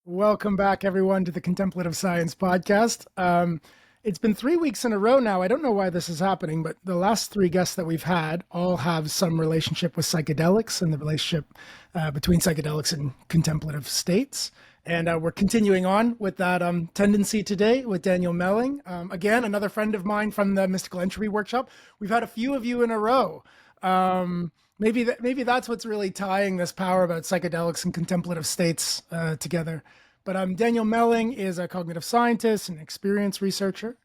Welcome back, everyone, to the Contemplative Science Podcast. It's been 3 weeks in a row now. I don't know why this is happening, but the last three guests that we've had all have some relationship with psychedelics and the relationship between psychedelics and contemplative states. And we're continuing on with that tendency today with Daniel Meling. Again, another friend of mine from the Mystical Entropy Workshop. We've had a few of you in a row. Maybe that's what's really tying this power about psychedelics and contemplative states together. But Daniel Meling is a cognitive scientist and experience researcher.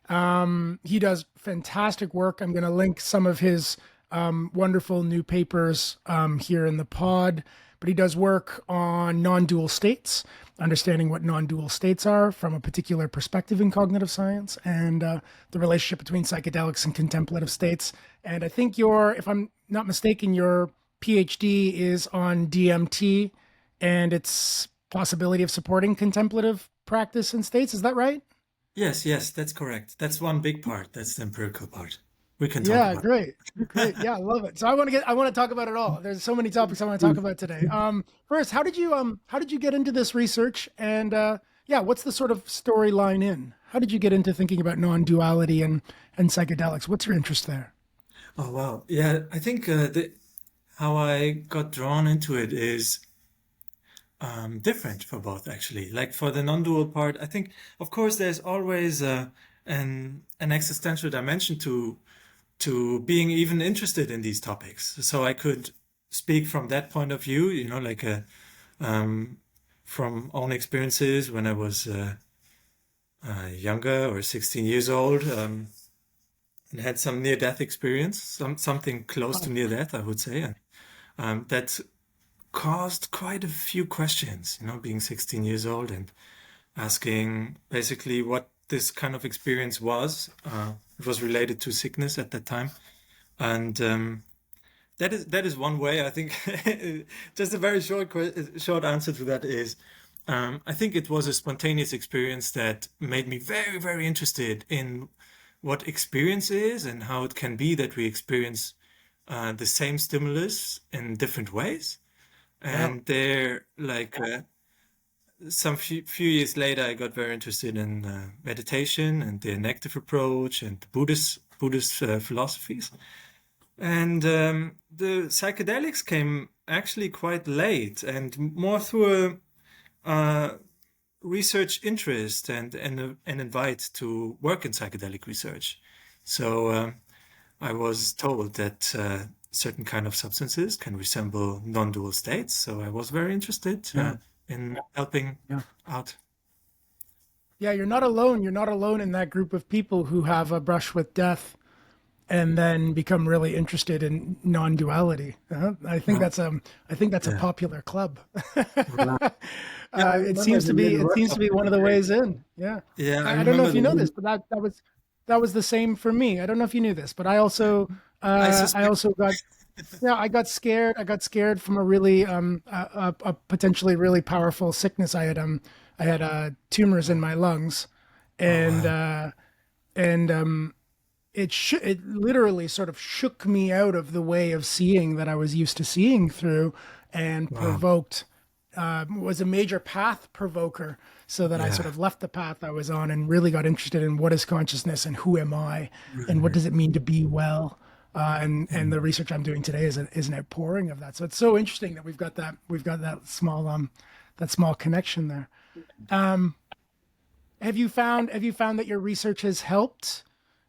He does fantastic work. I'm going to link some of his wonderful new papers here in the pod. But he does work on non-dual states, understanding what non-dual states are from a particular perspective in cognitive science, and the relationship between psychedelics and contemplative states. And I think if I'm not mistaken, your PhD is on DMT and its possibility of supporting contemplative practice in states. Is that right? Yes, that's correct. That's one big part. That's the empirical part. We can talk Yeah, about great. Great. Yeah, I love it. So I want to talk about it all. There's so many topics I want to talk it. about today. First, how did you get into this research, and yeah, what's the sort of storyline in? How did you get into thinking about non-duality and psychedelics? What's your interest there? Oh, wow. Yeah, I think how I got drawn into it is different for both, actually. Like for the non-dual part, I think, of course, there's always an existential dimension to being even interested in these topics. So I could speak from that point of view, like from own experiences when I was younger or 16 years old, and had some near-death experience, something close to Oh, near-death, I would say, and that caused quite a few questions, being 16 years old and asking basically what this kind of experience was. It was related to sickness at that time, and that is one way. I think just a very short answer to that is I think it was a spontaneous experience that made me very, very interested in what experience is and how it can be that we experience the same stimulus in different ways. yeah. And there, like some few years later, I got very interested in meditation and the negative approach and Buddhist philosophies. And the psychedelics came actually quite late and more through a research interest and an invite to work in psychedelic research. So I was told that certain kind of substances can resemble non-dual states. So I was very interested Yeah. in helping Yeah. out. Yeah, you're not alone. You're not alone in that group of people who have a brush with death and then become really interested in non-duality. Uh, I think that's a yeah. popular club. Right. Yeah, I It remember seems to the be workshop. one of the ways in. Yeah. Yeah, I I don't know remember if you know this, but that was the same for me. I don't know if you knew this, but I I suspect. also got yeah, I got scared. I got scared from a really a potentially really powerful sickness. I had tumors in my lungs, Oh, and wow. it literally sort of shook me out of the way of seeing that I was used to seeing through, and Wow. provoked was a major path provoker, so that I sort Yeah. of left the path I was on and really got interested in what is consciousness and who am I and what Right. does it mean to be well. And the Mm. research I'm doing today is an outpouring of that. So it's so interesting that we've got that small connection there. Um, have you found that your research has helped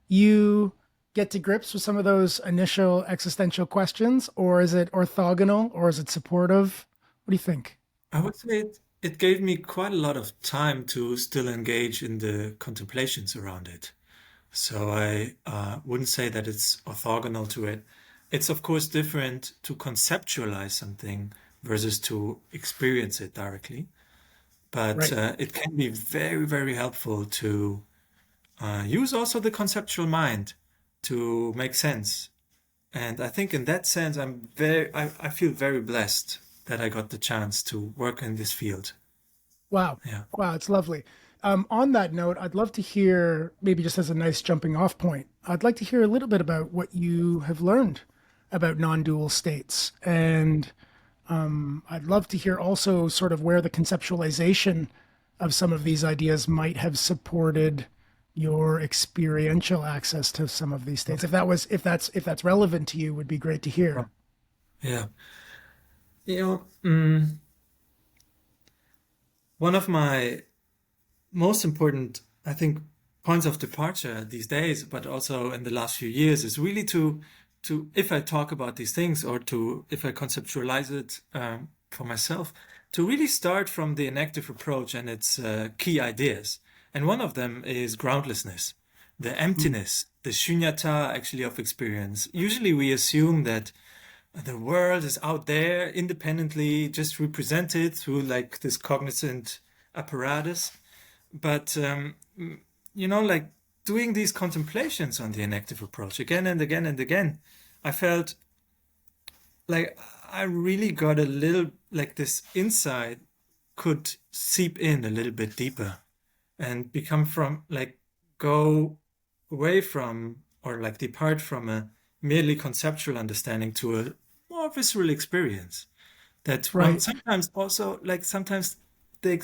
you get to grips with some of those initial existential questions, or is it orthogonal, or is it supportive? What do you think? I would say it gave me quite a lot of time to still engage in the contemplations around it. So I wouldn't say that it's orthogonal to it. It's of course different to conceptualize something versus to experience it directly. But Right. it can be very, very helpful to use also the conceptual mind to make sense. And I think in that sense, I feel very blessed that I got the chance to work in this field. Wow. Yeah. Wow, it's lovely. On that note, I'd love to hear, maybe just as a nice jumping off point, I'd like to hear a little bit about what you have learned about non-dual states and I'd love to hear also sort of where the conceptualization of some of these ideas might have supported your experiential access to some of these states. If that's relevant to you, would be great to hear. Yeah. You know, one of my most important, I think, points of departure these days, but also in the last few years, is really to if I talk about these things or to if I conceptualize it for myself, to really start from the enactive approach and its key ideas. And one of them is groundlessness, the emptiness, the shunyata actually of experience. Usually we assume that the world is out there independently, just represented through like this cognizant apparatus. But like doing these contemplations on the enactive approach again and again and again, I felt like I really got a little like this insight could seep in a little bit deeper and become from like go away from or like depart from a merely conceptual understanding to a more visceral experience that one Right. sometimes also like sometimes the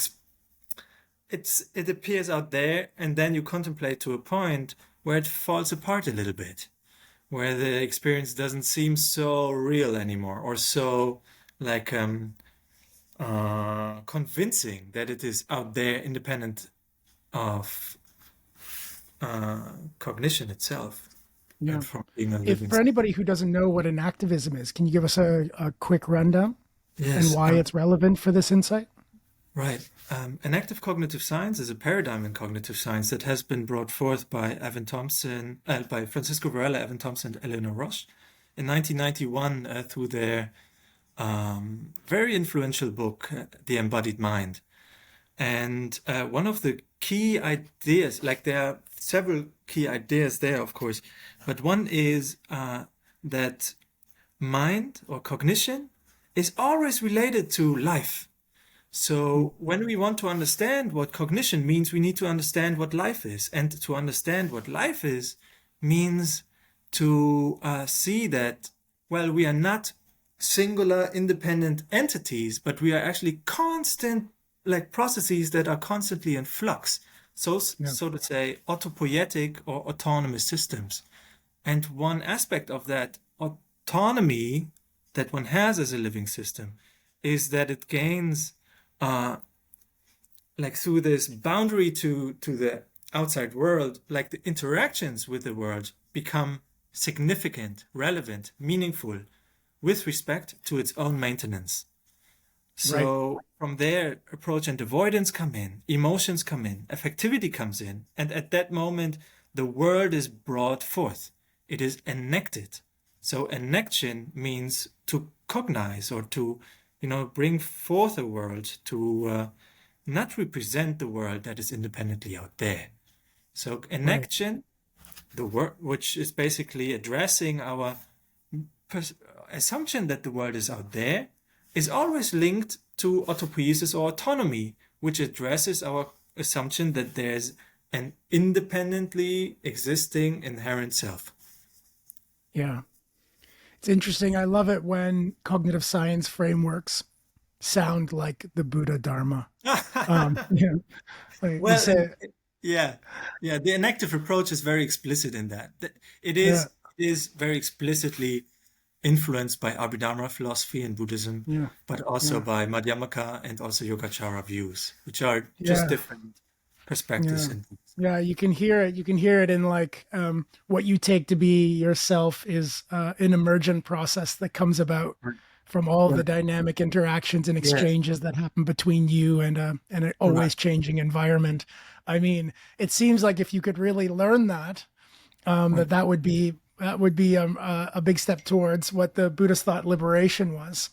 it appears out there and then you contemplate to a point where it falls apart a little bit, where the experience doesn't seem so real anymore or so like convincing that it is out there independent of cognition itself Yeah. and from being a If living for system. anybody who doesn't know what an activism is, can you give us a quick rundown and Yes, why it's relevant for this insight? right. An active cognitive science is a paradigm in cognitive science that has been brought forth by by Francisco Varela, Evan Thompson, and Eleanor Roche in 1991 through their very influential book, The Embodied Mind. And one of the key ideas, like there are several key ideas there, of course, but one is that mind or cognition is always related to life. So when we want to understand what cognition means, we need to understand what life is. And to understand what life is means to see that, well, we are not singular independent entities, but we are actually constant like processes that are constantly in flux. Yeah. So to say, autopoietic or autonomous systems. And one aspect of that autonomy that one has as a living system is that it gains like through this boundary to the outside world, like the interactions with the world become significant, relevant, meaningful with respect to its own maintenance. Right. So from there, approach and avoidance come in, emotions come in, affectivity comes in, and at that moment, the world is brought forth. It is enacted. So enaction means to cognize or to, bring forth a world, to not represent the world that is independently out there. So Right. enaction, the word, which is basically addressing our assumption that the world is out there, is always linked to autopoiesis or autonomy, which addresses our assumption that there's an independently existing inherent self. Yeah. It's interesting. I love it when cognitive science frameworks sound like the Buddha Dharma. Yeah, like you Well, say, yeah, yeah, the enactive approach is very explicit in that. It yeah, is very explicitly influenced by Abhidharma philosophy and Buddhism, yeah, but also yeah, by Madhyamaka and also Yogacara views, which are just yeah, different perspectives. yeah, yeah. You can hear it. You can hear it in like what you take to be yourself is an emergent process that comes about Right. from all the Right. dynamic interactions and Yes. exchanges that happen between you and an Right. always changing environment. I mean, it seems like if you could really learn that, Right. that would be a big step towards what the Buddhist thought liberation was.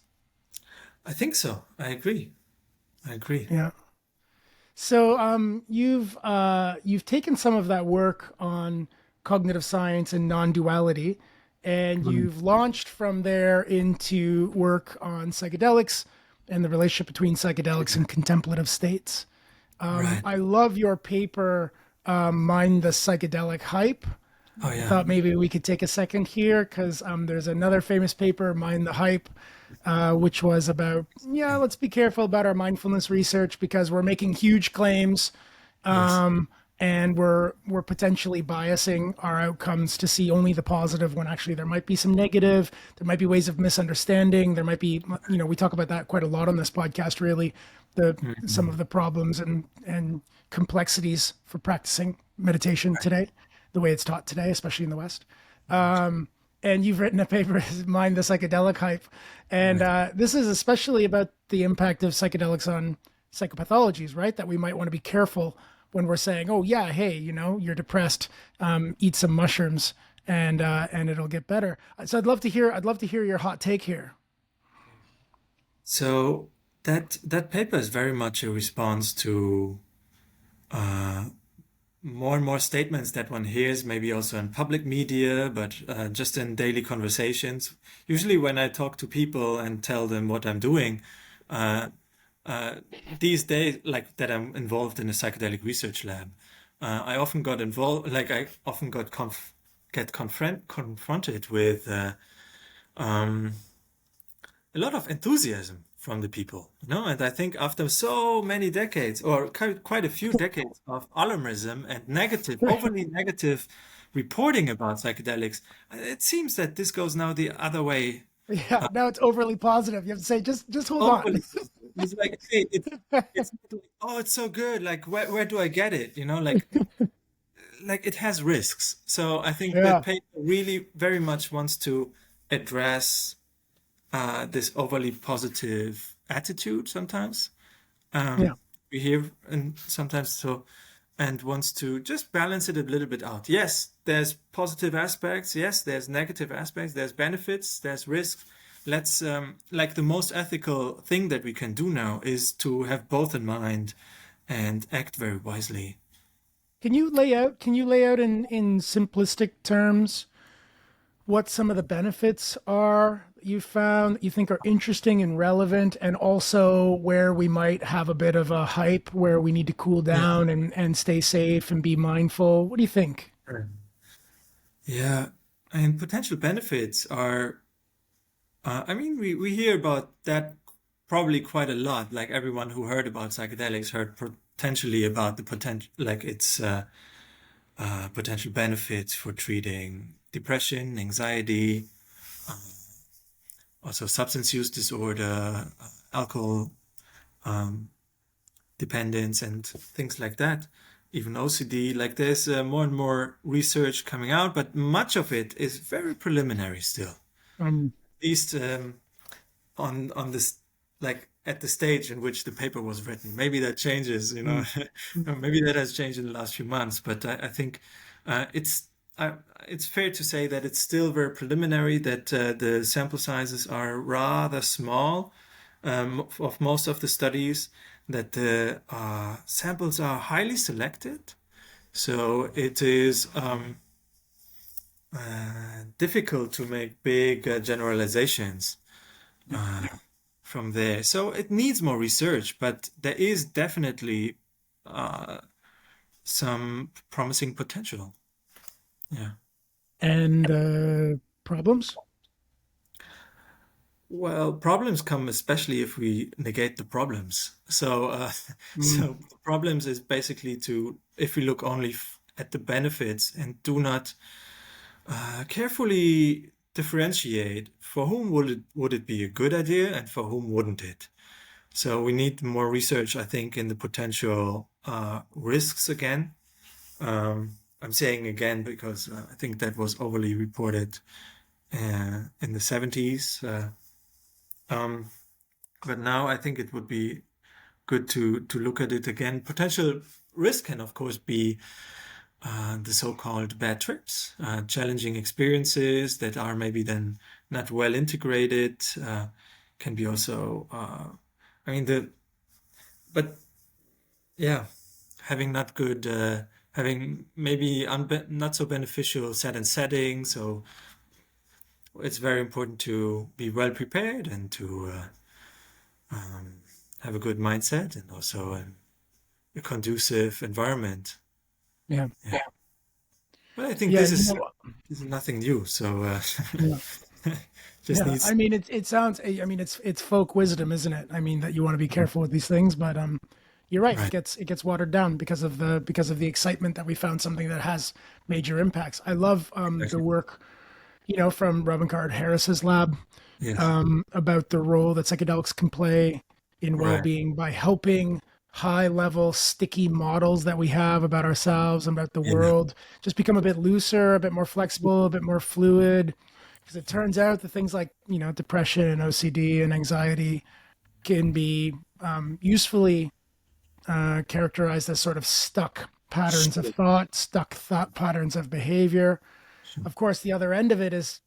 I think so. I agree. I agree. Yeah. So you've taken some of that work on cognitive science and non-duality, and Right. you've launched from there into work on psychedelics and the relationship between psychedelics and contemplative states. Right. I love your paper, Mind the Psychedelic Hype. Oh I yeah. thought maybe we could take a second here because there's another famous paper, Mind the Hype, which was about, yeah, let's be careful about our mindfulness research because we're making huge claims, Yes. and we're potentially biasing our outcomes to see only the positive when actually there might be some negative. There might be ways of misunderstanding. There might be, we talk about that quite a lot on this podcast, really, the some Mhm. of the problems and complexities for practicing meditation today, the way it's taught today, especially in the West. And you've written a paper, Mind the Psychedelic Hype. And Right. this is especially about the impact of psychedelics on psychopathologies, right? That we might want to be careful when we're saying, oh, yeah, hey, you're depressed, eat some mushrooms and it'll get better. So I'd love to hear your hot take here. So that paper is very much a response to uh, more and more statements that one hears, maybe also in public media, but just in daily conversations. Usually, when I talk to people and tell them what I'm doing, uh, these days, like that I'm involved in a psychedelic research lab, I often got involved, like I often get confronted with um, a lot of enthusiasm from the people, and I think after so many decades, or quite a few decades of alarmism and overly negative reporting about psychedelics, it seems that this goes now the other way. Yeah, Uh, now it's overly positive. You have to say, just hold on. Overly positive. It's like, hey, it's not like, oh, it's so good. Like, where do I get it? Like it has risks. So I think that Yeah, paper really very much wants to address this overly positive attitude sometimes yeah. we hear, and sometimes so, and wants to just balance it a little bit out. Yes, there's positive aspects. Yes, there's negative aspects. There's benefits. There's risks. Let's like the most ethical thing that we can do now is to have both in mind and act very wisely. Can you lay out in simplistic terms what some of the benefits are you found that you think are interesting and relevant, and also where we might have a bit of a hype where we need to cool Yeah. down and stay safe and be mindful? What do you think? Sure. Yeah, and potential benefits are I mean, we hear about that probably quite a lot. Like everyone who heard about psychedelics heard potentially about the potential, like its potential benefits for treating depression, anxiety, uh, also substance use disorder, alcohol um, dependence, and things like that. Even OCD. Like there's more and more research coming out, but much of it is very preliminary still. Um, At least on this, like at the stage in which the paper was written. Maybe that changes, mm, maybe that has changed in the last few months, but I think uh, it's it's fair to say that it's still very preliminary, that the sample sizes are rather small of most of the studies, that the samples are highly selected. So it is difficult to make big generalizations uh, from there. So it needs more research, but there is definitely uh, some promising potential. Yeah. and problems? Well, problems come especially if we negate the problems. So, Mm, so the problems is basically to if we look only at the benefits and do not carefully differentiate for whom would it be a good idea and for whom wouldn't it. So we need more research, I think, in the potential risks again. I'm saying again because I think that was overly reported in the 70s. Um, but now I think it would be good to look at it again. Potential risk can, of course, be the so-called bad trips, challenging experiences that are maybe then not well integrated. Can be also, I mean, but yeah, having not good, having maybe not so beneficial set and setting. So it's very important to be well prepared and to um, have a good mindset and also a conducive environment. yeah, Yeah. But I think yeah. this is nothing new. So Yeah. Just Yeah, I needs, mean it sounds I mean it's folk wisdom, isn't it? I mean that you want to be careful with these things, but you're right. right. It gets watered down because of the excitement that we found something that has major impacts. I love the Exactly. work, from Robin Card Harris's lab Yes. about the role that psychedelics can play in Right. well-being by helping high level sticky models that we have about ourselves and about the Yeah. world just become a bit looser, a bit more flexible, a bit more fluid, because it turns out that things like depression and OCD and anxiety can be usefully characterized as sort of stuck patterns of Sure. thought, stuck thought patterns of behavior. Sure. Of course, the other end of it is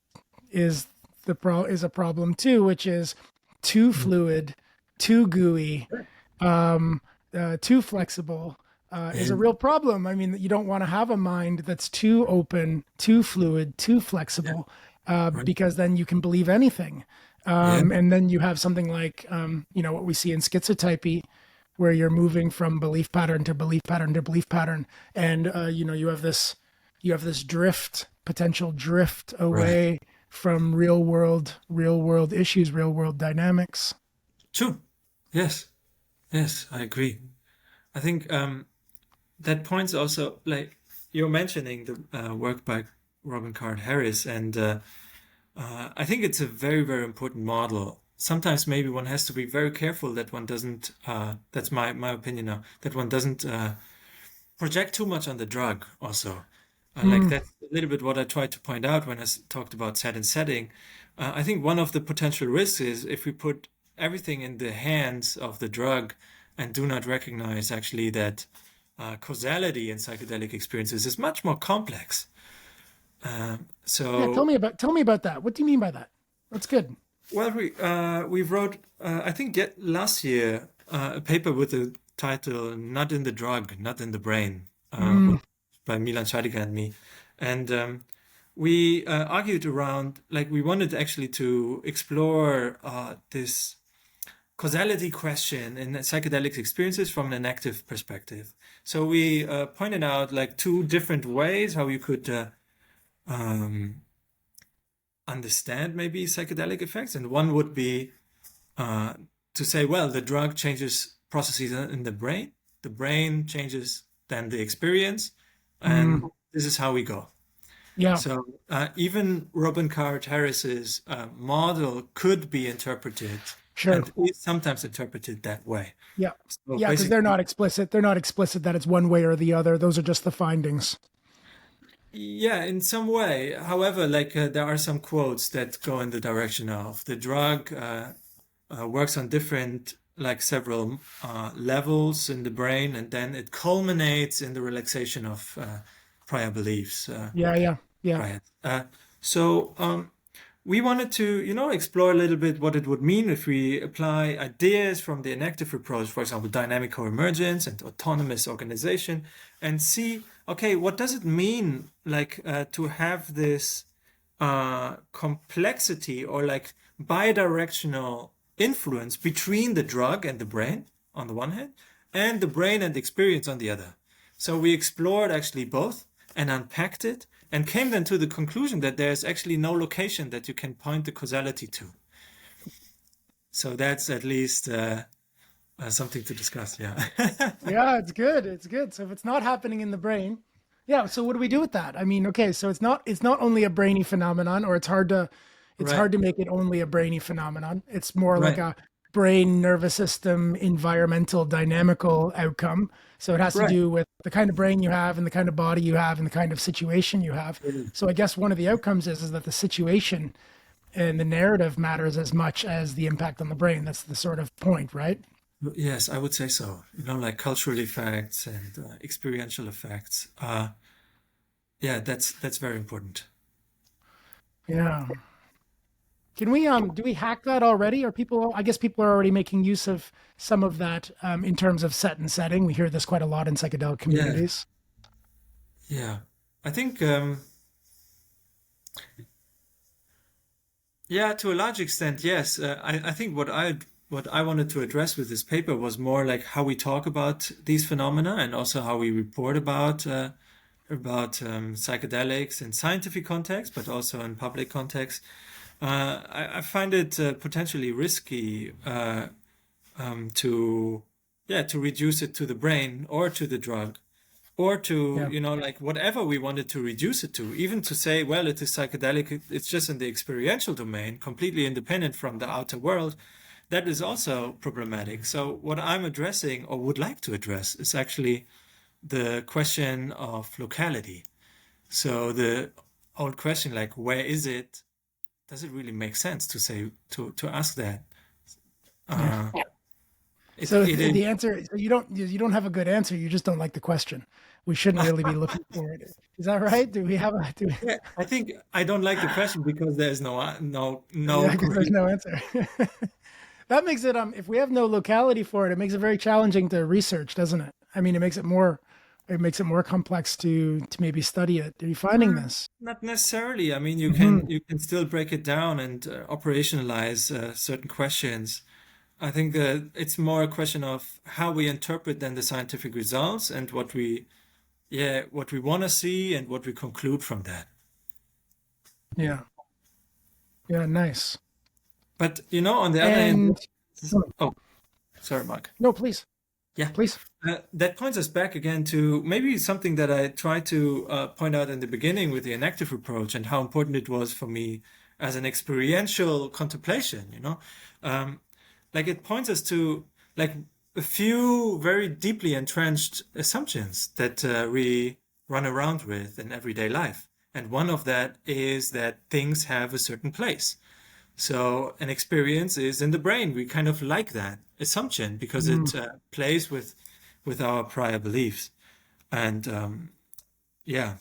is a problem too, which is too Mm. fluid, too gooey, too flexible. Is a And real problem. I mean, you don't want to have a mind that's too open, too fluid, too yeah, flexible, right. because then you can believe anything. Yeah. And then you have something like, what we see in schizotypy, where you're moving from belief pattern to belief pattern to belief pattern, and you have this drift, potential drift Right. away from real world issues, real world dynamics. True. Yes. Yes, I agree. I think that points also, like you're mentioning the work by Robin Card Harris, and I think it's a very, very important model. Sometimes maybe one has to be very careful that one doesn't, that's my opinion now, that one doesn't project too much on the drug also. Like Mm, that's a little bit what I tried to point out when I talked about set and setting. I think one of the potential risks is if we put everything in the hands of the drug and do not recognize actually that causality in psychedelic experiences is much more complex. Uh, yeah, so, tell me about that. What do you mean by that? That's good. well, we wrote I think yet last year a paper with the title "Not in the Drug, Not in the Brain," Mm, by Milan Shadiga and me, and we argued around like we wanted actually to explore this causality question in psychedelic experiences from an active perspective. So we pointed out like two different ways how you could um, understand maybe psychedelic effects, and one would be uh, to say, well, the drug changes processes in the brain changes then the experience, and mm, this is how we go. yeah, So even Robin Card Harris's model could be interpreted sure. and is sometimes interpreted that way. Yeah. So Yeah, because they're basically, not explicit. They're not explicit that it's one way or the other. Those are just the findings. yeah, in some way. However, like there are some quotes that go in the direction of the drug works on different, like several levels in the brain, and then it culminates in the relaxation of prior beliefs. Yeah, yeah, yeah. Right. So we wanted to, explore a little bit what it would mean if we apply ideas from the enactive approach, for example, dynamic coemergence and autonomous organization, and see, okay, what does it mean, like, to have this complexity or like bidirectional influence between the drug and the brain on the one hand, and the brain and experience on the other. So we explored actually both and unpacked it and came then to the conclusion that there's actually no location that you can point the causality to. So that's at least something to discuss. Yeah. Yeah, it's good. It's good. So if it's not happening in the brain, yeah, so what do we do with that? I mean, okay, so it's not only a brainy phenomenon, or it's Right. hard to make it only a brainy phenomenon. It's more like Right. a brain nervous system environmental dynamical outcome. So it has to Right. do with the kind of brain you have and the kind of body you have and the kind of situation you have. So I guess one of the outcomes is that the situation and the narrative matters as much as the impact on the brain. That's the sort of point, right? Yes, I would say so. Like cultural effects and experiential effects. Yeah, that's very important. Yeah. Can we do we hack that already? Or people I guess people are already making use of some of that in terms of set and setting. We hear this quite a lot in psychedelic Yeah, communities. yeah. I think yeah, to a large extent, yes. I think what I wanted to address with this paper was more like how we talk about these phenomena and also how we report about psychedelics in scientific context, but also in public context. I find it potentially risky to, yeah, to reduce it to the brain or to the drug or to, Yeah. like whatever we wanted to reduce it to, even to say, well, it is psychedelic, it's just in the experiential domain, completely independent from the outer world. That is also problematic. So what I'm addressing or would like to address is actually the question of locality. So the old question, like, where is it? Does it really make sense to say to ask that? Yeah. Uh, So it is. the answer, so you don't have a good answer. You just don't like the question. We shouldn't really be looking for it. Is that right? Do we have a do? Yeah, I think I don't like the question because there's no Yeah, because there's real. no answer. That makes it if we have no locality for it, it makes it very challenging to research, doesn't it? I mean, it makes it more complex to maybe study it. Are you finding this? Not necessarily. I mean, Hmm. you can still break it down and operationalize certain questions. I think it's more a question of how we interpret then the scientific results and what we want to see and what we conclude from that. Yeah. Yeah, nice. But on the other hand, And oh, sorry, Mark. no, please, Yeah, please. that points us back again to maybe something that I tried to point out in the beginning with the enactive approach and how important it was for me as an experiential contemplation, Um, like it points us to like a few very deeply entrenched assumptions that we run around with in everyday life. And one of that is that things have a certain place. So an experience is in the brain. We kind of like that assumption because Mm, it plays with our prior beliefs, and yeah,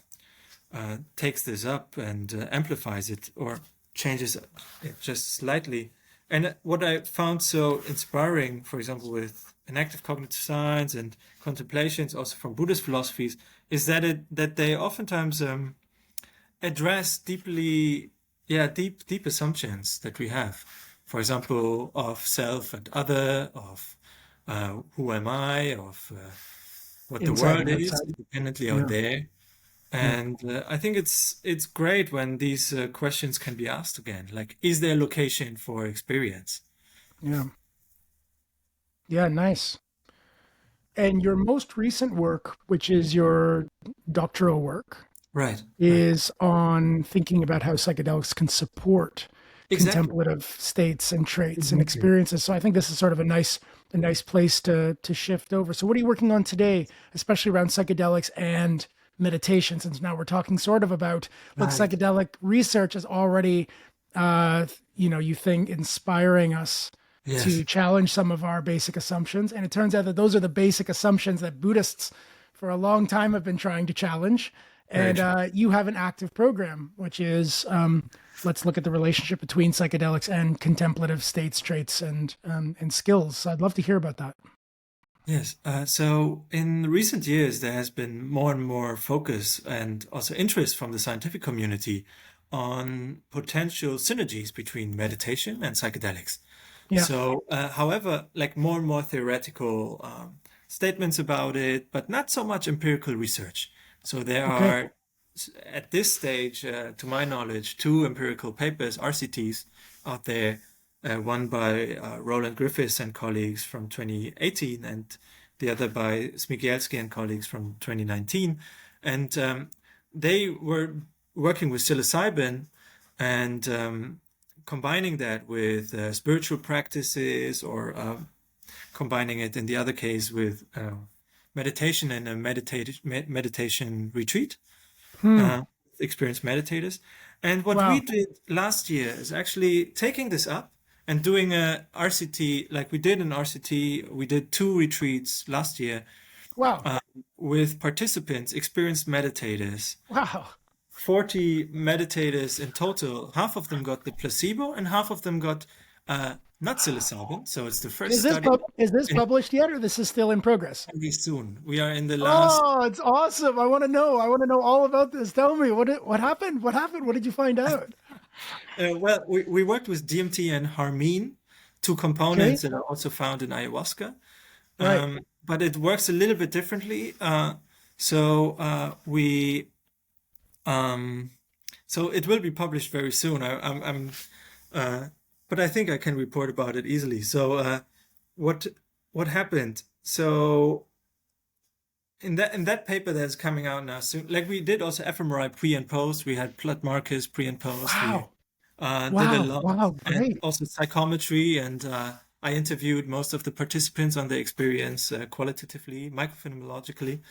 takes this up and amplifies it or changes it just slightly. And what I found so inspiring, for example, with enactive cognitive science and contemplations, also from Buddhist philosophies, is that they oftentimes address deep assumptions that we have. For example, of self and other, of who am I, of what the inside world and is, outside. independently out Yeah. there. Yeah. And I think it's great when these questions can be asked again. Like, is there location for experience? Yeah. Yeah. Nice. And your most recent work, which is your doctoral work, Right, right. is on thinking about how psychedelics can support Exactly, contemplative states and traits and exactly. experiences. So I think this is sort of a nice place to shift over. So what are you working on today, especially around psychedelics and meditation? Since now we're talking sort of about, look, Right. psychedelic research is already, you think, inspiring us to Yes, challenge some of our basic assumptions. And it turns out that those are the basic assumptions that Buddhists for a long time have been trying to challenge. very And true. you have an active program, which is let's look at the relationship between psychedelics and contemplative states, traits, and skills. So I'd love to hear about that. Yes. So in recent years, there has been more and more focus and also interest from the scientific community on potential synergies between meditation and psychedelics. Yeah. So, however, like more and more theoretical statements about it, but not so much empirical research. So there Okay. are, at this stage, to my knowledge, two empirical papers, RCTs, out there. One by Roland Griffiths and colleagues from 2018, and the other by Smigielski and colleagues from 2019. And they were working with psilocybin and combining that with spiritual practices or combining it in the other case with meditation and a meditation retreat, Hmm. uh, experienced meditators. And what we Wow. did last year is actually taking this up and doing a RCT, like we did an RCT, we did two retreats last year Wow. with participants, experienced meditators, Wow. 40 meditators in total. Half of them got the placebo and half of them got not psilocybin. So it's the first Is this study is this in published yet, or this is still in progress? very soon. We are in the last. Oh, it's awesome! I want to know. I want to know all about this. Tell me what happened. What happened? What did you find out? Well, we worked with DMT and harmine, two Okay. components that are also found in ayahuasca. Right. But it works a little bit differently. Um, so it will be published very soon. I'm uh, but I think I can report about it easily. So, what what happened? So in that paper that's coming out now soon, like we did also fMRI pre and post. We had blood markers pre and post. We Wow. did a Wow. lot, Wow. and Great. also psychometry. And I interviewed most of the participants on the experience qualitatively, microphenomenologically.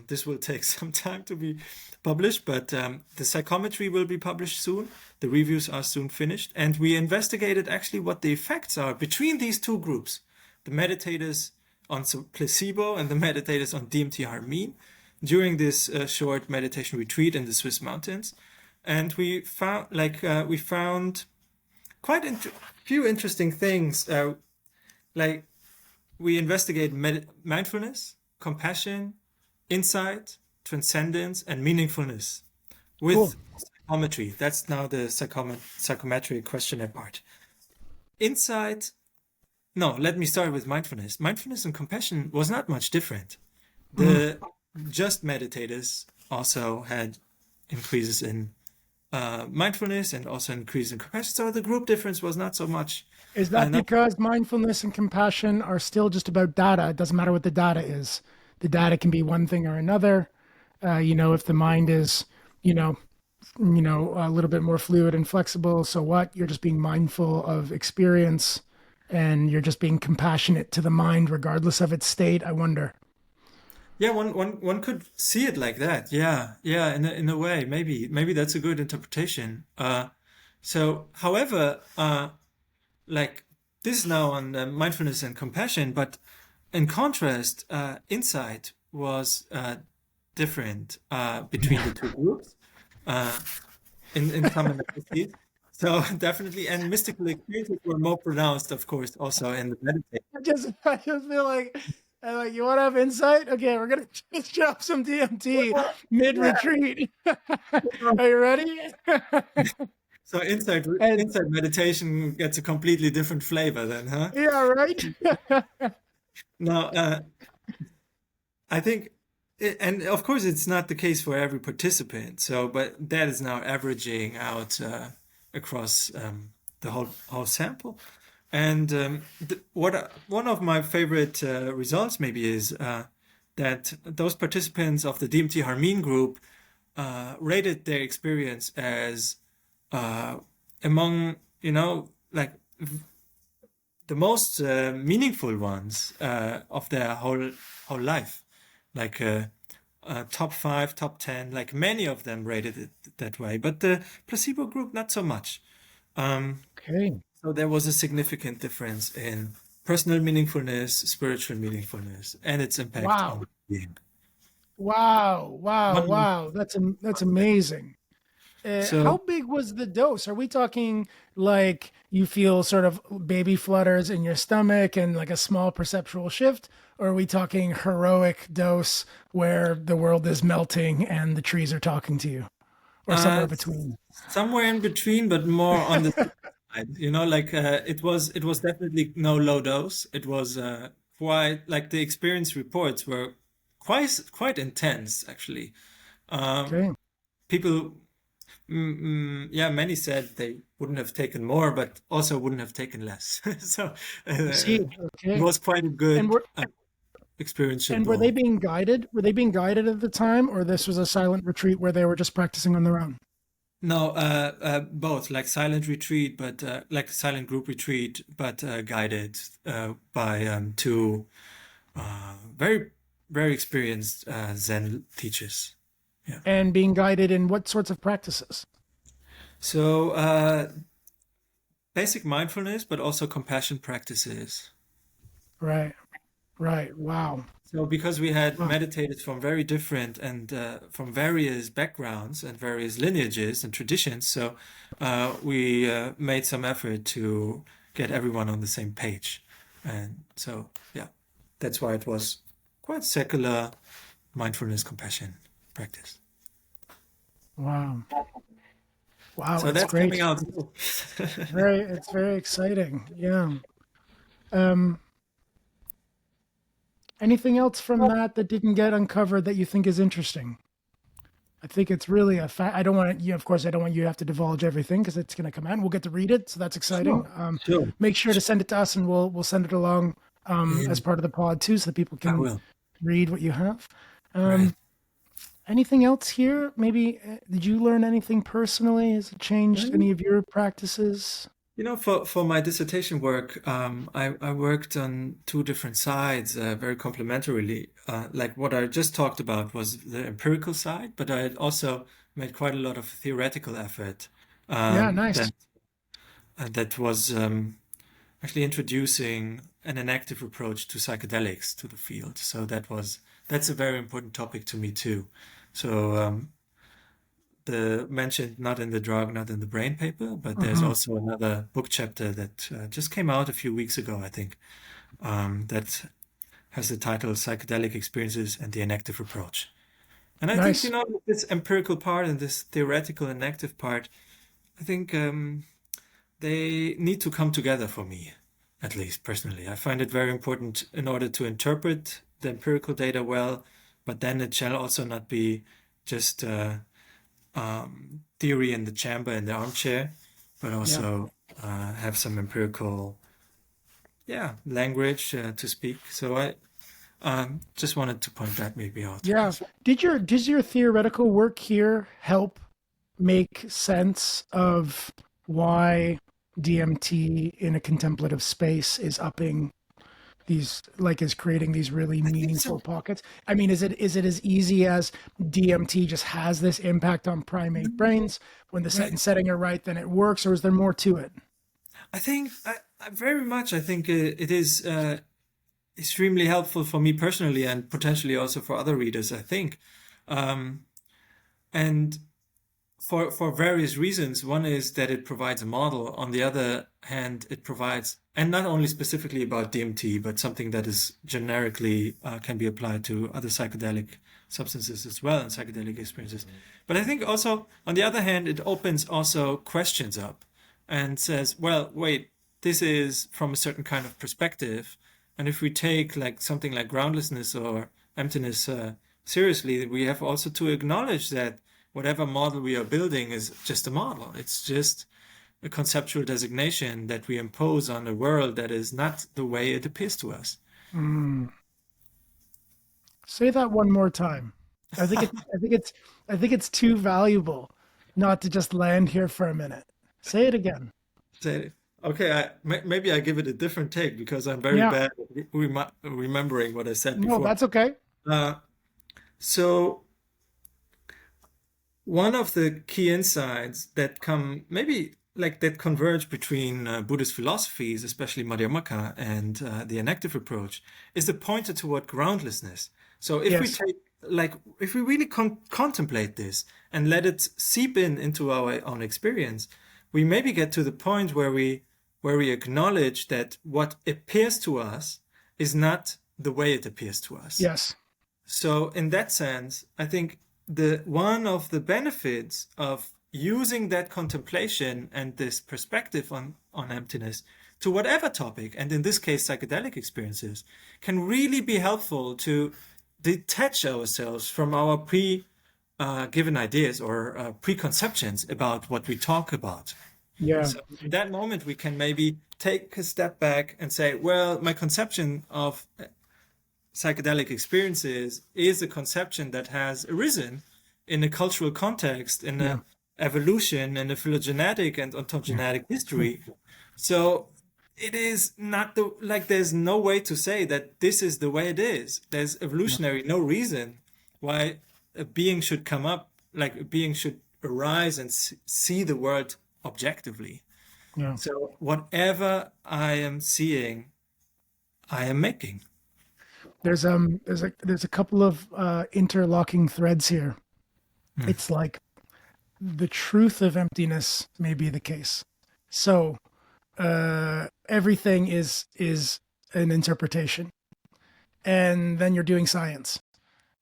This will take some time to be published, but the psychometry will be published soon. The reviews are soon finished. And we investigated actually what the effects are between these two groups, the meditators on placebo and the meditators on DMT harmine during this short meditation retreat in the Swiss mountains. And we found quite few interesting things. Like we investigate mindfulness, compassion, insight, transcendence, and meaningfulness Cool. with psychometry. That's now the psychometric questionnaire part. Insight. No, let me start with mindfulness. Mindfulness and compassion was not much different. Mm. The just meditators also had increases in mindfulness and also increase in compassion. So the group difference was not so much. Is that Not, because mindfulness and compassion are still just about data? It doesn't matter what the data is. The data can be one thing or another. If the mind is, you know, a little bit more fluid and flexible, so what? You're just being mindful of experience and you're just being compassionate to the mind regardless of its state. I wonder. yeah, one could see it like that. Yeah, yeah, in a way, maybe that's a good interpretation. So, however, like this is now on mindfulness and compassion, but in contrast, insight was different between the two groups uh, in some analyses. So definitely, and mystical experiences were more pronounced, of course, also in the meditation. I just feel like, you want to have insight? Okay, we're gonna just drop some DMT mid Yeah. retreat. Are you ready? So And inside meditation gets a completely different flavor then, huh? yeah, right. Now, I think, and of course, it's not the case for every participant. So, but that is now averaging out across the whole sample. And one of my favorite results maybe is that those participants of the DMT Harmine group rated their experience as uh, among like the most meaningful ones of their whole life, like top 5, top 10, like many of them rated it that way, but the placebo group not so much. Okay. So there was a significant difference in personal meaningfulness, spiritual meaningfulness, and its impact Wow. on being. Wow. Wow. One, Wow. That's amazing. How so big was the dose? Are we talking like you feel sort of baby flutters in your stomach and like a small perceptual shift? Or are we talking heroic dose where the world is melting and the trees are talking to you? Or somewhere uh, between? somewhere in between, but more on the side. Like it was definitely no low dose. It was quite like the experience reports were quite intense actually. Um, Okay. People, yeah, many said they wouldn't have taken more, but also wouldn't have taken less. So I see. it Okay. was quite a And good were and were they experienceable. being guided? Were they being guided at the time, or this was a silent retreat where they were just practicing on their own? No, both like silent retreat, but like silent group retreat, but guided by two very very experienced Zen teachers. Yeah. And being guided in what sorts of practices? So basic mindfulness, but also compassion practices. Right. Right. Wow. So because we had Wow. meditators from very different and from various backgrounds and various lineages and traditions, so we made some effort to get everyone on the same page. And so, yeah, that's why it was quite secular mindfulness compassion practice. Wow. Wow. So It's that's coming great. out. It's very exciting. Yeah. Um, Anything else from that that didn't get uncovered that you think is interesting? I think it's really a fact. I don't want to, of course, I don't want you to have to divulge everything because it's going to come out and we'll get to read it. So that's exciting. Sure, sure. Make sure to send it to us and we'll send it along Yeah, as part of the pod too, so that people I can will. read what you have. Right. Um, Anything else here? Maybe did you learn anything personally? Has it changed any of your practices? For my dissertation work, I worked on two different sides, very complementarily. Like what I just talked about was the empirical side, but I had also made quite a lot of theoretical effort Yeah, um, nice. that that was actually introducing an enactive approach to psychedelics to the field. So that's a very important topic to me too. So the mentioned not in the drug, not in the brain paper, but there's Hmm. also another book chapter that just came out a few weeks ago, I think, that has the title Psychedelic Experiences and the Enactive Approach. And I think, Nice. this empirical part and this theoretical enactive part, I think they need to come together for me, at least personally. I find it very important in order to interpret the empirical data well, but then it shall also not be just theory in the chamber, in the armchair, but Yeah. also have some empirical, yeah, language to speak. So I just wanted to point that maybe out. Yeah. Does your theoretical work here help make sense of why DMT in a contemplative space is upping is creating these really I think meaningful so. pockets? I mean, is it as easy as DMT just has this impact on primate brains when the set Right. and setting are right, then it works, or is there more to it? I think I very much. I think it is extremely helpful for me personally, and potentially also for other readers. I think, um, and for various reasons. One is that it provides a model. On the other hand, it provides, and not only specifically about DMT, but something that is generically can be applied to other psychedelic substances as well and psychedelic experiences. But I think also, on the other hand, it opens also questions up and says, well, wait, this is from a certain kind of perspective. And if we take like something like groundlessness or emptiness seriously, we have also to acknowledge that whatever model we are building is just a model. It's just a conceptual designation that we impose on a world that is not the way it appears to us. Mm. Say that one more time. I think it's too valuable not to just land here for a minute. Say it again. Say, okay, maybe I give it a different take because I'm very Yeah. bad at remembering what I said No, before. that's okay. Uh, so one of the key insights that come maybe like that converge between Buddhist philosophies, especially Madhyamaka and the enactive approach, is the pointer toward groundlessness. So if we Yes. take like if we really contemplate this and let it seep into our own experience, we maybe get to the point where we acknowledge that what appears to us is not the way it appears to us. Yes. So in that sense, I think the one of the benefits of using that contemplation and this perspective on emptiness to whatever topic, and in this case psychedelic experiences, can really be helpful to detach ourselves from our given ideas or preconceptions about what we talk about. Yeah. So in that moment, we can maybe take a step back and say, well, my conception of psychedelic experiences is a conception that has arisen in a cultural context, in Yeah. a evolution, in a phylogenetic and ontogenetic history. So it is not there's no way to say that this is the way it is. There's Yeah. evolutionary no reason why a being should come up, like a being should arise and see the world objectively. Yeah. So whatever I am seeing, I am making. There's a couple of interlocking threads here. Hmm. It's like the truth of emptiness may be the case. So everything is an interpretation, and then you're doing science,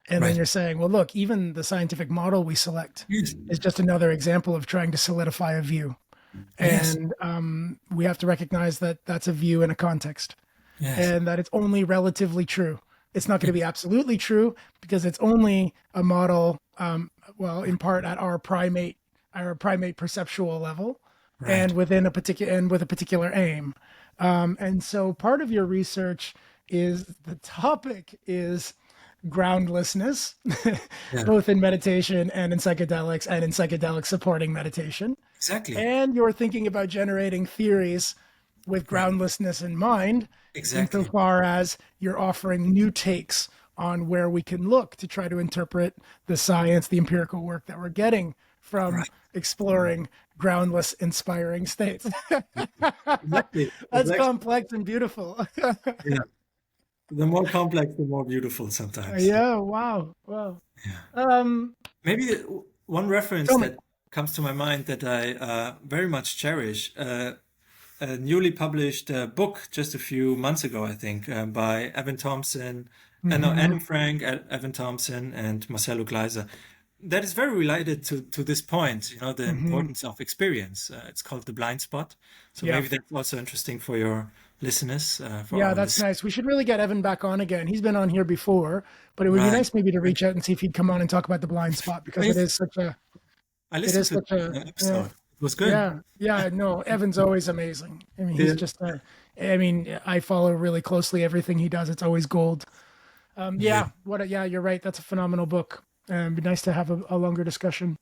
and then Right. you're saying, well, look, even the scientific model we select Yes. is just another example of trying to solidify a view, Yes. and we have to recognize that that's a view in a context, Yes. and that it's only relatively true. It's not going to be absolutely true because it's only a model well, in part at our primate perceptual level, and Right. within a particular and with a particular aim. And so part of your research is the topic is groundlessness, Yeah. both in meditation and in psychedelics and in psychedelic supporting meditation. Exactly. And you're thinking about generating theories with Right. groundlessness in mind, Exactly. insofar as you're offering new takes on where we can look to try to interpret the science, the empirical work that we're getting from Right. exploring groundless, inspiring states. Exactly. That's Exactly. complex and beautiful. Yeah. The more complex, the more beautiful sometimes. Yeah, wow, wow. Yeah. Um, Maybe one reference Tell me. that comes to my mind that I very much cherish, a newly published book just a few months ago, I think, by Evan Thompson, no, Hmm. Adam Frank, Evan Thompson, and Marcelo Gleiser. That is very related to this point, the Hmm. importance of experience. It's called The Blind Spot. So Yeah. maybe that's also interesting for your listeners, for Yeah, our that's listeners. nice. We should really get Evan back on again. He's been on here before, but it would be Right. nice maybe to Right. reach out and see if he'd come on and talk about the blind spot I because mean, I it listened is to such a, the yeah, episode. It was good. yeah, yeah. No, Evan's always amazing. I mean, he's Yeah. just I mean, I follow really closely everything he does. It's always gold. Yeah. Yeah, yeah, you're right. That's a phenomenal book. It'd be nice to have a longer discussion.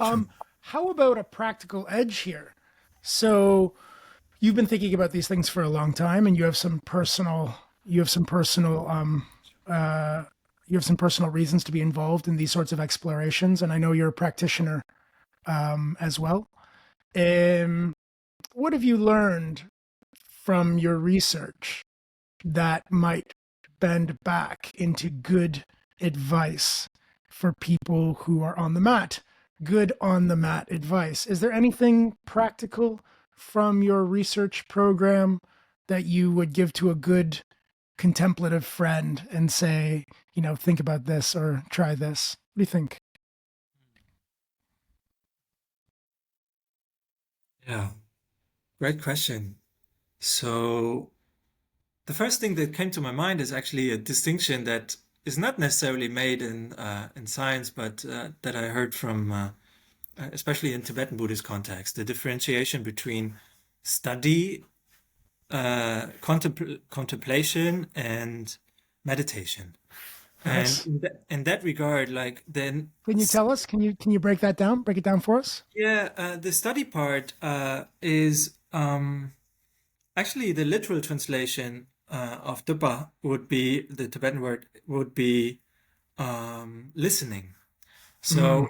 Sure. How about a practical edge here? So you've been thinking about these things for a long time, and you have some personal, you have some personal reasons to be involved in these sorts of explorations. And I know you're a practitioner as well. Um, what have you learned from your research that might bend back into good advice for people who are on the mat? Good on the mat advice. Is there anything practical from your research program that you would give to a good contemplative friend and say, think about this or try this? What do you think? Yeah. Great question. So the first thing that came to my mind is actually a distinction that is not necessarily made in science, but that I heard from especially in Tibetan Buddhist context, the differentiation between study, contemplation, and meditation. And Nice. in that regard, like then, Can you tell us? Can you break that down? Break it down for us? yeah, the study part is actually the literal translation of Dupa would be the Tibetan word would be listening. Mm, So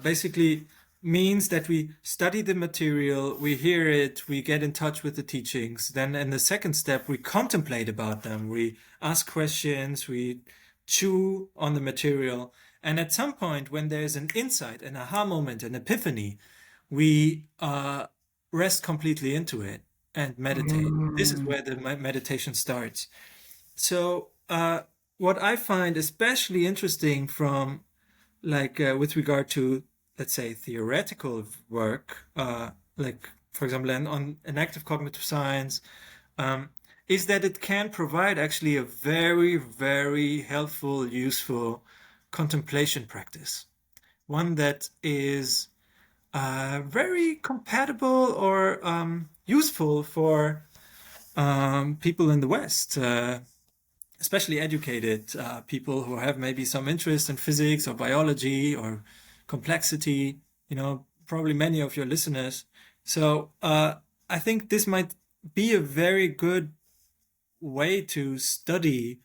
basically means that we study the material, we hear it, we get in touch with the teachings. Then in the second step, we contemplate about them, we ask questions, we chew on the material. And at some point, when there's an insight, an aha moment, an epiphany, we rest completely into it and meditate. This is mm, where the meditation starts. So, what I find especially interesting from like with regard to, let's say, theoretical work, like for example, on an active cognitive science, um, is that it can provide actually a very, very helpful, useful contemplation practice. One that is very compatible or useful for people in the West, especially educated people who have maybe some interest in physics or biology or complexity, probably many of your listeners. So I think this might be a very good way to study,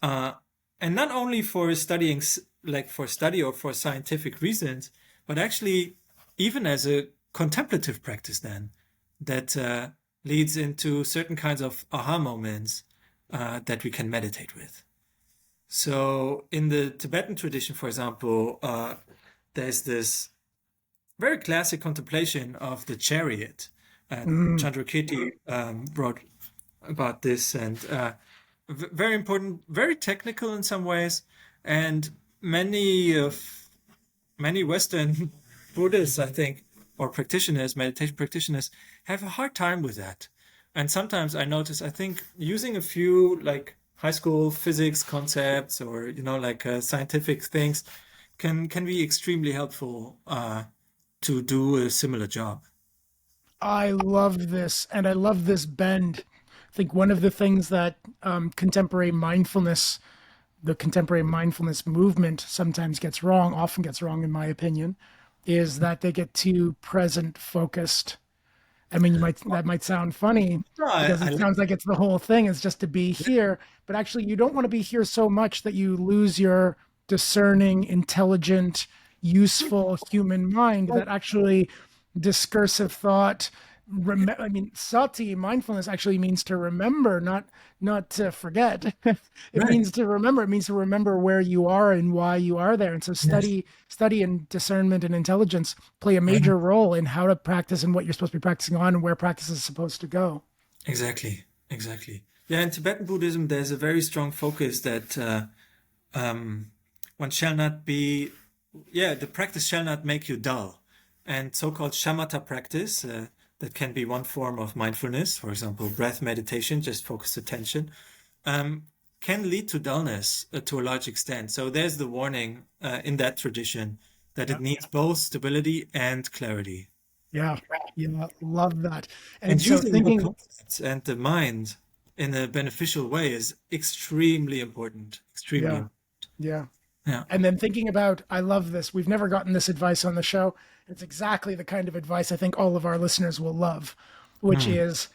uh, and not only for studying, like for study or for scientific reasons, but actually even as a contemplative practice then that leads into certain kinds of aha moments that we can meditate with. So in the Tibetan tradition, for example, there's this very classic contemplation of the chariot. mm. Chandrakirti wrote about this, and very important, very technical in some ways, and many Western Buddhists, I think, or practitioners, meditation practitioners, have a hard time with that. And sometimes I notice, I think, using a few like high school physics concepts or like scientific things can be extremely helpful to do a similar job. I love this, and I love this bend. I think one of the things that the contemporary mindfulness movement sometimes gets wrong, often gets wrong, in my opinion, is that they get too present focused. I mean, that might sound funny No, because I it like sounds like it's the whole thing is just to be here, but actually you don't want to be here so much that you lose your discerning, intelligent, useful human mind that actually discursive thought. I mean, sati, mindfulness, actually means to remember, not to forget. It right. means to remember. It means to remember where you are and why you are there. And so Yes. study and discernment and intelligence play a Right. major role in how to practice and what you're supposed to be practicing on and where practice is supposed to go. Exactly. Exactly. Yeah, in Tibetan Buddhism, there's a very strong focus that um, one shall not be, yeah, the practice shall not make you dull. And so-called shamatha practice, that can be one form of mindfulness, for example, breath meditation, just focused attention, um, can lead to dullness to a large extent. So there's the warning in that tradition that it Yeah. needs both stability and clarity. Yeah. Yeah. Love that. And And so using the thinking, concepts and the mind in a beneficial way is extremely important. Extremely yeah. important. Yeah. Yeah. And then thinking about, I love this. We've never gotten this advice on the show. It's exactly the kind of advice I think all of our listeners will love, which Hmm. is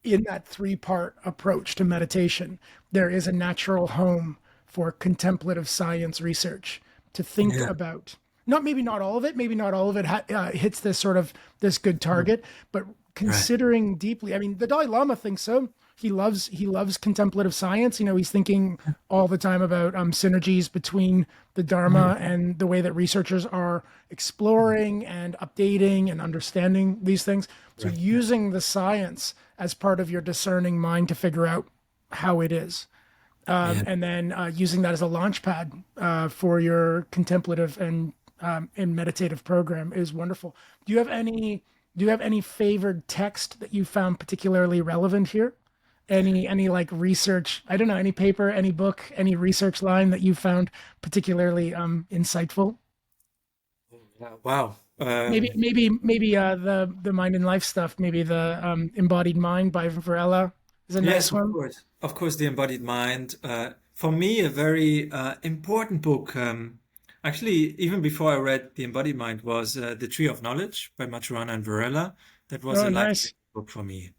in that three-part approach to meditation, there is a natural home for contemplative science research to think Yeah. about. Not all of it, maybe not all of it hits this sort of this good target, but Right. considering deeply. I mean, the Dalai Lama thinks so. He loves contemplative science. You know, he's thinking all the time about synergies between the Dharma Hmm. and the way that researchers are exploring and updating and understanding these things. So Right. Yeah. using the science as part of your discerning mind to figure out how it is, Yeah. and then using that as a launch pad for your contemplative and meditative program is wonderful. Do you have any Do you have any favored text that you found particularly relevant here? Any like research? I don't know, any paper, any book, any research line that you found particularly insightful? Yeah. Wow. Maybe the mind and life stuff. Maybe the Embodied Mind by Varela is a Yes, nice of one. course. Of course, The Embodied Mind. For me, a very important book. Actually, even before I read The Embodied Mind, was The Tree of Knowledge by Maturana and Varela. That was Oh, a nice. life-changing book for me.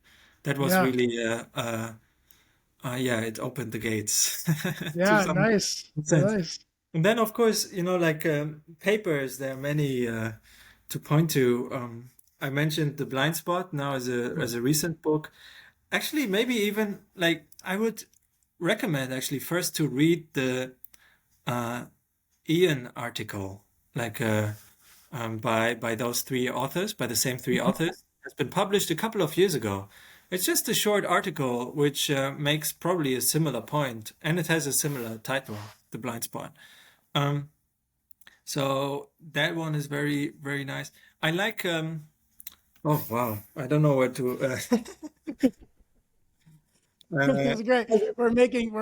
That was Yeah. really, yeah, it opened the gates to Yeah, some nice. sense. Nice. And then, of course, like papers, there are many to point to. I mentioned The Blind Spot now as a recent book. Actually, maybe even like I would recommend actually first to read the uh, Ian article, like by those three authors, by the same three authors. It's been published a couple of years ago. It's just a short article which makes probably a similar point, and it has a similar title, The Blind Spot. Um, so that one is very, very nice. I like, oh wow, I don't know where to, uh, It's great. We're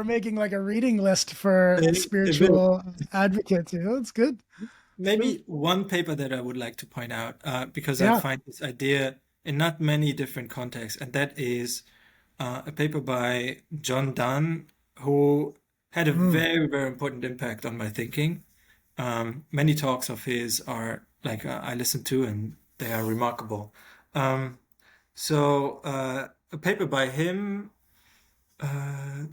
making like a reading list for a bit. spiritual advocates. You know, it's good. It's good. Maybe one paper that I would like to point out, because I Yeah. find this idea in not many different contexts, and that is a paper by John Donne, who had a Mm. very, very important impact on my thinking. Many talks of his are like I listen to, and they are remarkable. Um, a paper by him,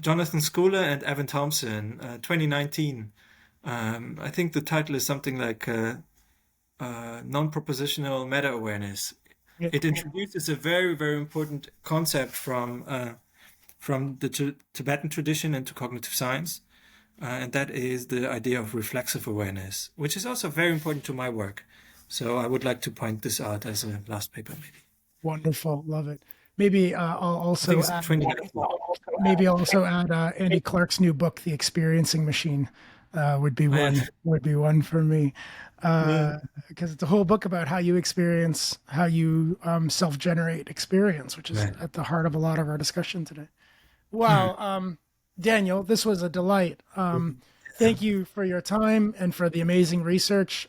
Jonathan Schooler and Evan Thompson, 2019. I think the title is something like non-propositional meta-awareness. Yeah. It introduces a very, very important concept from the Tibetan tradition into cognitive science, and that is the idea of reflexive awareness, which is also very important to my work. So I would like to point this out as a last paper, maybe. Wonderful. Love it. Maybe I think it's 2019. I'll also add Andy Clark's new book, The Experiencing Machine, would be Yeah. one for me. Yeah. Because it's a whole book about how you experience, how you self-generate experience, which is Right. at the heart of a lot of our discussion today. Hmm. Wow, Daniel, this was a delight. thank you for your time and for the amazing research.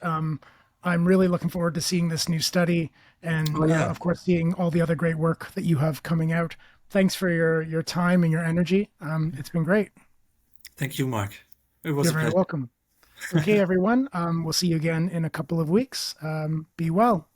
I'm really looking forward to seeing this new study and, Oh yeah. of course, seeing all the other great work that you have coming out. Thanks for your time and your energy. It's been great. Thank you, Mark. It was You're a very pleasure. welcome. Okay, everyone. We'll see you again in a couple of weeks. Be well.